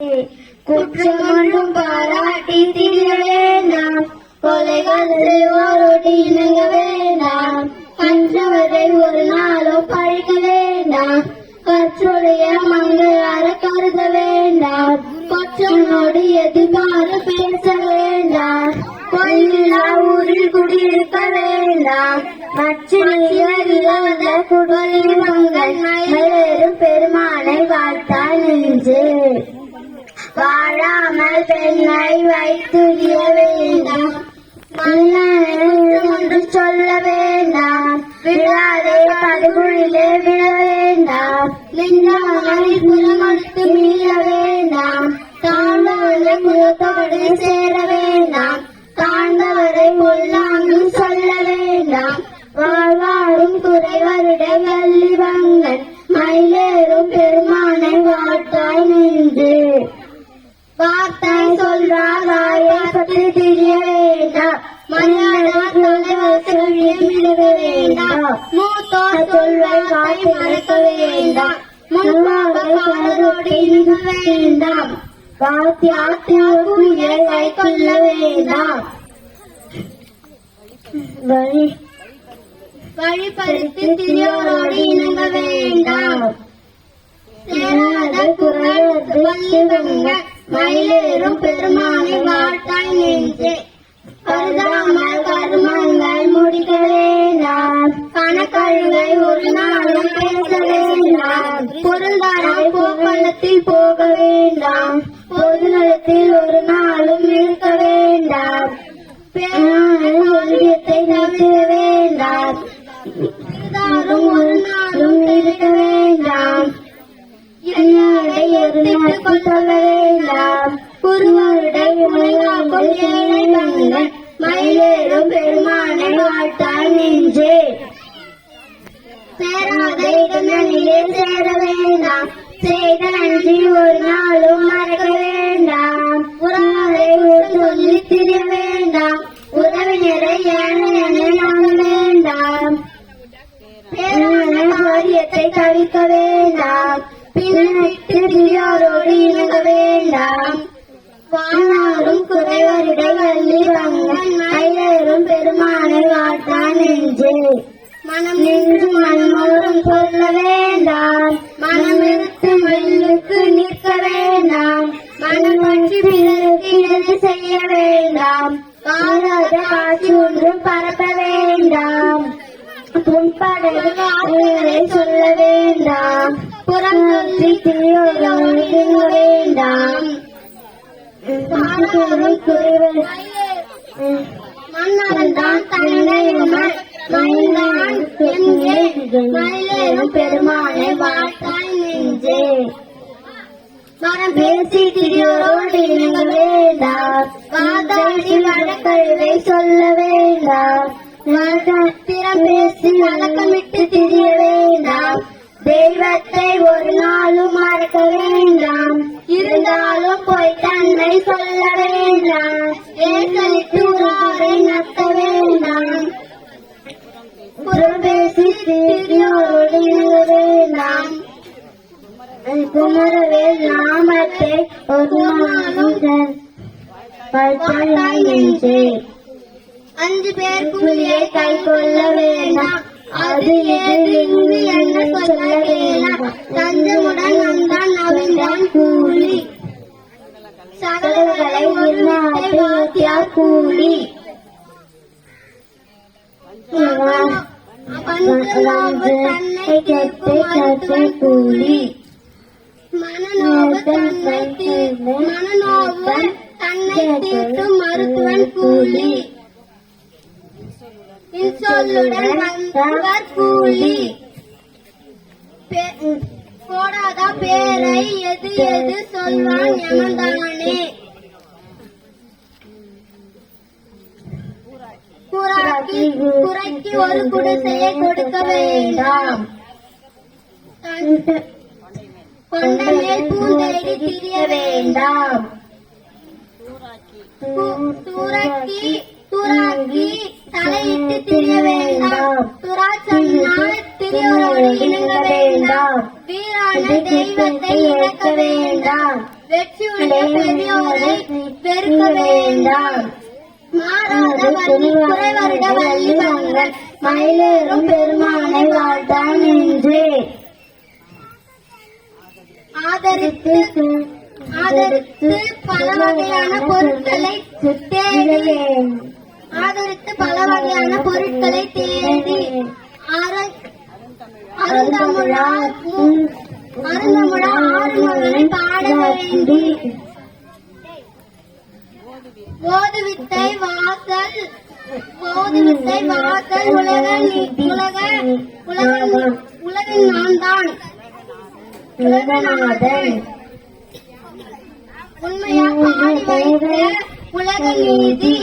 குற்றமொன்றும் பாராட்டி திரிய வேண்டாம், கொலைகள் செய்வோரோடு இணங்க வேண்டாம், கற்றவரை ஒரு நாளும் பழிக்க வேண்டாம், கற்றுடைய மங்கையார கருத வேண்டாம், கொற்றனோடு எதிர்பார பேச வேண்டாம், கோயிலா ஊரில் குடியிருக்க வேண்டாம், மற்ற குடலில் மங்கள் மேலும் பெருமானை வாழ்த்தால் நின்று வாழாமல் பெண்ணை வைத்துரிய வேண்டாம், ஒன்று சொல்ல வேண்டாம், விழாதே படுகுழிலே விழ வேண்டாம், நின்றாமல் புறமடுத்து மீள வேண்டாம், தாழ்ந்தவரை புறத்தோடு சேர வேண்டாம், தாழ்ந்தவரை கொல்லாமல் சொல்ல வேண்டாம், வாழ்வாரும் குறைவருட வள்ளிவங்கன் மயிலேறும் பெருமானை வாழ்த்தாய் நின்று வார்த்தாய் சொல்றார் வாயை பற்றி தெரிய வேண்டாம், மனித வேண்டாம், மூத்தோர் சொல்வை வாய் மறக்க வேண்டாம், முன்பாக வேண்டாம், வாத்தியாத்தியை கை கொள்ள வேண்டாம், வழிபறித்து திரியோரோடு இணங்க வேண்டாம், சேராத குரல் மயிலேறும் பெருமானை வாழ்த்தாய் நின்று கருதாமல் கருமங்கள் முடிக்க வேண்டாம், கணக்கழுவை ஒரு நாளும் பேச வேண்டாம், பொருள்தாராய் போக்குவரத்தில் போக வேண்டாம், பொதுநலத்தில் ஒரு நாளும் இருக்க வேண்டாம், ஒன்றியத்தை நடத்த வேண்டாம், ஒரு நாளும் இருக்க வேண்டாம், சொல்ல வேண்டாம், குருவருடைய மயிலேறும் பெருமானை வாழ்த்தாய் நின்று சேராத இடங்களிலே சேர வேண்டாம், செய்த நன்றி ஒரு நாளும் மறக்க வேண்டாம், உறவை சொல்லி திரிய வேண்டாம், உறவினரை என வேண்டாம், பேரான காரியத்தை தவிர்க்க வேண்டாம், பின்னிட்டு திரியோரோடு இணங்க வேண்டாம், வானாரும் குறைவரிட வள்ளி வங்கன் மயிலேறும் பெருமானை வாழ்த்தான் நின்று மனம் நின்று மனமோறும் சொல்ல வேண்டாம், மனமிருத்து மண்ணுக்கு நிற்க வேண்டாம், மனம் பற்றி பிறருக்கு இடது செய்ய வேண்டாம், காணாத காட்சி ஒன்றும் பரப்ப வேண்டாம், புண்படை சொல்ல வேண்டாம், புறம் சொல்லி திரியோரோடு இணங்க வேண்டாம், மன்னவன்தான் தன்னை மயிலேறும் பெருமானை வாழ்த்தாய் நின்று மரம் பேசி திரியோரோடு இணங்க வேண்டாம், வாதாடி வழக்கழுவை சொல்ல வேண்டாம், திறம் பேசி வழக்கமிட்டு திரிய வேண்டாம், தெய்வத்தை ஒரு நாளும் மறக்க வேண்டாம், இருந்தாலும் போய் தன்னை சொல்ல வேண்டாம், ஏற்கனவே ஊராரை நக்க வேண்டாம், புறம் பேசி திரியோரோடு இணங்க வேண்டாம், குமரவேல் நாமத்தை ஒரு நாளும் நின்று 5 பேர் கூலியை கை கொள்ள வேண்டாம், அது எது என்ன சொல்ல வேண்டாம், தஞ்சமுடன் வந்தான் நவிழ்ந்தான் கூலி, சகலகளை ஒரு வாத்தியார் கூலி, தன்னை கேட்கும் கூலி, மனநோவன் தன்னை தீர்க்கும் மருத்துவன் கூலி, சொல்லுடன் வந்தவர் கூலி, போடாத பேரை எது எது சொல்வான் எமன்தானே, குறைக்கு ஒரு குடிசையை கொடுக்க வேண்டாம், கொண்ட மேல் பூந்தேடி திரிய வேண்டாம், துராக்கி தலையிட்டு திரிய வேண்டாம், துராச்சனால் திரியோரோடு இணங்க வேண்டாம், வீரான தெய்வத்தை இழக்க வேண்டாம், வெற்றியுடைய பெரியோரை வெறுக்க வேண்டாம். மாறாத வள்ளி குறைவருட வள்ளி பங்கன் மயிலேறும் பெருமானை வாழ்த்தான் என்று ஆதரித்து பல வகையான பொருட்களை தேடி அருந்தமிழார் ஆறுமுகனை பாட வேண்டி ஓதுவித்தை வாசல் உலகின் நான்தான் உலகநாதன் உண்மையா பாடி வைத்த உலக நீதி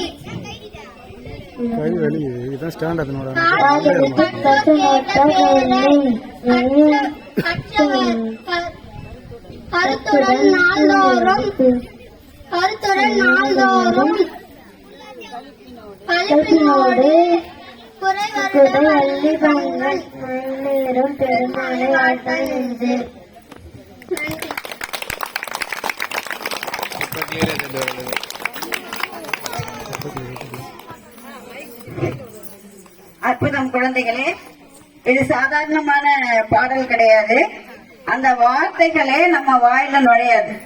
கருத்துடன் நாள்தோறும் பழிப்பினோடு குறைவருட பங்கன் மயிலேறும் பெருமானை வாழ்த்தான் என்று. அற்புதம் குழந்தைகளே, இது சாதாரணமான பாடல் கிடையாது. அந்த வார்த்தைகளே நம்ம வாயில நுழையாது.